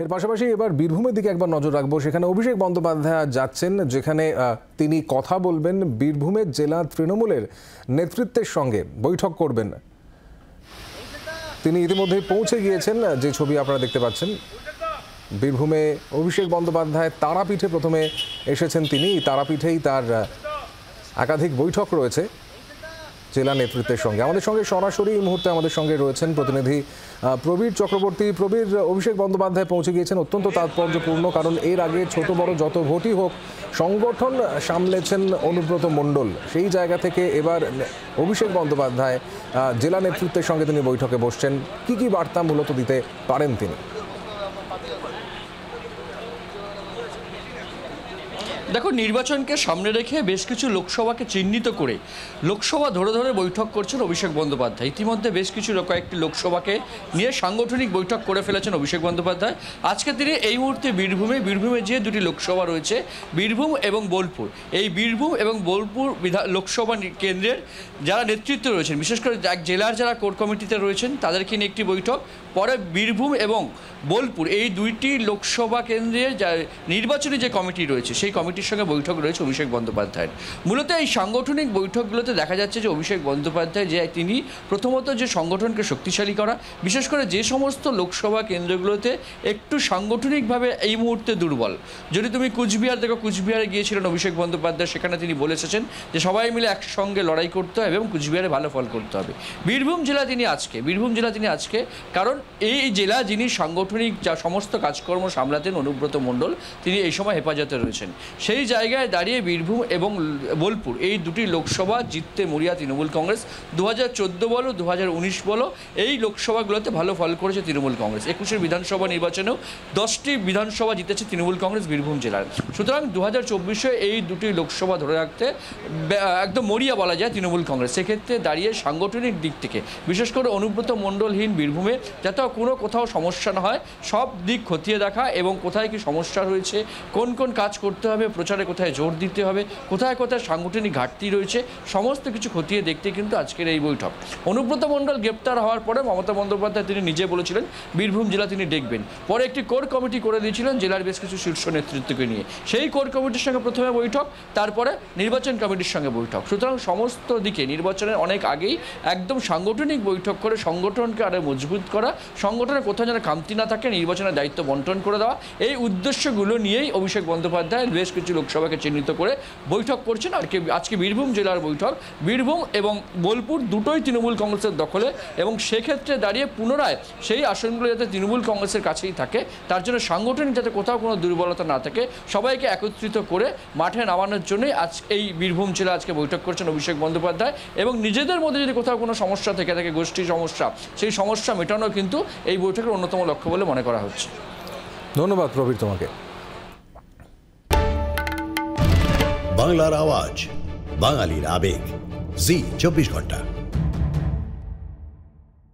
এর পাশাপাশি এবার বীরভূমের দিকে একবার নজর রাখবো। সেখানে অভিষেক বন্দ্যোপাধ্যায় যাচ্ছেন, যেখানে তিনি কথা বলবেন, বীরভূমের জেলা তৃণমূলের নেতৃত্বের সঙ্গে বৈঠক করবেন। তিনি ইতিমধ্যেই পৌঁছে গিয়েছেন, যে ছবি আপনারা দেখতে পাচ্ছেন। বীরভূমে অভিষেক বন্দ্যোপাধ্যায় তারাপীঠে প্রথমে এসেছেন। তিনি তারাপীঠেই তার একাধিক বৈঠক রয়েছে জেলা নেতৃত্বের সঙ্গে। আমাদের সঙ্গে সরাসরি এই মুহূর্তে আমাদের সঙ্গে রয়েছেন প্রতিনিধি প্রবীর চক্রবর্তী। প্রবীর, অভিষেক বন্দ্যোপাধ্যায় পৌঁছে গিয়েছেন, অত্যন্ত তাৎপর্যপূর্ণ, কারণ এর আগে ছোট বড় যত ভোটই হোক সংগঠন সামলেছেন অনুব্রত মণ্ডল। সেই জায়গা থেকে এবার অভিষেক বন্দ্যোপাধ্যায় জেলা নেতৃত্বের সঙ্গে তিনি বৈঠকে বসছেন। কি কি বার্তা মূলত দিতে পারেন তিনি? দেখো, নির্বাচনকে সামনে রেখে বেশ কিছু লোকসভাকে চিহ্নিত করে লোকসভা ধরে ধরে বৈঠক করছেন অভিষেক বন্দ্যোপাধ্যায়। ইতিমধ্যে বেশ কিছু কয়েকটি লোকসভাকে নিয়ে সাংগঠনিক বৈঠক করে ফেলেছেন অভিষেক বন্দ্যোপাধ্যায়। আজকে তিনি এই মুহূর্তে বীরভূমে যে দুটি লোকসভা রয়েছে, বীরভূম এবং বোলপুর, এই বীরভূম এবং বোলপুর লোকসভা কেন্দ্রের যারা নেতৃত্ব রয়েছেন, বিশেষ করে এক জেলার যারা কোর কমিটিতে রয়েছেন তাদেরকে নিয়ে একটি বৈঠক। পরে বীরভূম এবং বোলপুর এই দুইটি লোকসভা কেন্দ্রের যা নির্বাচনী যে কমিটি রয়েছে সেই কমিটির সঙ্গে বৈঠক রয়েছে অভিষেক বন্দ্যোপাধ্যায়ের। মূলত এই সাংগঠনিক বৈঠকগুলোতে দেখা যাচ্ছে যে অভিষেক বন্দ্যোপাধ্যায় তিনি প্রথমত যে সংগঠনকে শক্তিশালী করা, বিশেষ করে যে সমস্ত লোকসভা কেন্দ্রগুলোতে একটু সাংগঠনিকভাবে এই মুহূর্তে দুর্বল। যদি তুমি কুচবিহার দেখো, কুচবিহারে গিয়েছিলেন অভিষেক বন্দ্যোপাধ্যায়, সেখানে তিনি বলে এসেছেন যে সবাই মিলে একসঙ্গে লড়াই করতে হবে এবং কুচবিহারে ভালো ফল করতে হবে। বীরভূম জেলা তিনি আজকে কারণ এই জেলা যিনি সাংগঠনিক যা সমস্ত কাজকর্ম সামলাতেন অনুব্রত মণ্ডল, তিনি এই সময় হেফাজতে রয়েছেন। সেই জায়গায় দাঁড়িয়ে বীরভূম এবং বোলপুর এই দুটি লোকসভা জিততে মরিয়া তৃণমূল কংগ্রেস। 2014 বলো 2019 বলো এই লোকসভাগুলোতে ভালো ফল করেছে তৃণমূল কংগ্রেস। 21 বিধানসভা নির্বাচনেও 10টি বিধানসভা জিতেছে তৃণমূল কংগ্রেস বীরভূম জেলার। সুতরাং 2024 এই দুটি লোকসভা ধরে রাখতে একদম মরিয়া বলা যায় তৃণমূল কংগ্রেস। সেক্ষেত্রে দাঁড়িয়ে সাংগঠনিক দিক থেকে বিশেষ করে অনুব্রত মণ্ডলহীন বীরভূমে যাতে কোথাও সমস্যা না হয়, সব দিক খতিয়ে দেখা এবং কোথায় কি সমস্যা রয়েছে, কোন কোন কাজ করতে হবে, প্রচারে কোথায় জোর দিতে হবে, কোথায় কোথায় সাংগঠনিক ঘাটতি রয়েছে, সমস্ত কিছু খতিয়ে দেখতে কিন্তু আজকের এই বৈঠক। অনুব্রত মণ্ডল গ্রেপ্তার হওয়ার পরে মমতা বন্দ্যোপাধ্যায় তিনি নিজে বলেছিলেন বীরভূম জেলা তিনি দেখবেন। পরে একটি কোর কমিটি করে দিয়েছিলেন জেলার বেশ কিছু শীর্ষ নেতৃত্বকে নিয়ে। সেই কোর কমিটির সঙ্গে প্রথমে বৈঠক, তারপরে নির্বাচন কমিটির সঙ্গে বৈঠক। সুতরাং সমস্ত দিকে নির্বাচনের অনেক আগেই একদম সাংগঠনিক বৈঠক করে সংগঠনকে আরও মজবুত করা, সংগঠনের কোথাও যেন কামতি না থাকে, নির্বাচনের দায়িত্ব বন্টন করে দেওয়া, এই উদ্দেশ্যগুলো নিয়েই অভিষেক বন্দ্যোপাধ্যায় বেশ কিছু লোকসভাকে চিহ্নিত করে বৈঠক করছেন। আর আজকে বীরভূম জেলার বৈঠক, বীরভূম এবং বোলপুর দুটোই তৃণমূল কংগ্রেসের দখলে এবং সেক্ষেত্রে দাঁড়িয়ে পুনরায় সেই আসনগুলো যাতে তৃণমূল কংগ্রেসের কাছেই থাকে, তার জন্য সাংগঠনিক যাতে কোথাও কোনো দুর্বলতা না থাকে, সবাইকে একত্রিত করে মাঠে নামানোর জন্যই আজ এই বীরভূম জেলা আজকে বৈঠক করছেন অভিষেক বন্দ্যোপাধ্যায়। এবং নিজেদের মধ্যে যদি কোথাও কোনো সমস্যা থেকে থাকে, গোষ্ঠী সমস্যা, সেই সমস্যা মেটানো কিন্তু এই বৈঠকের অন্যতম লক্ষ্য বলে মনে করা হচ্ছে। ধন্যবাদ প্রবীর তোমাকে। বাংলার আওয়াজ, বাঙালির আবেগ, জি 24 ঘন্টা।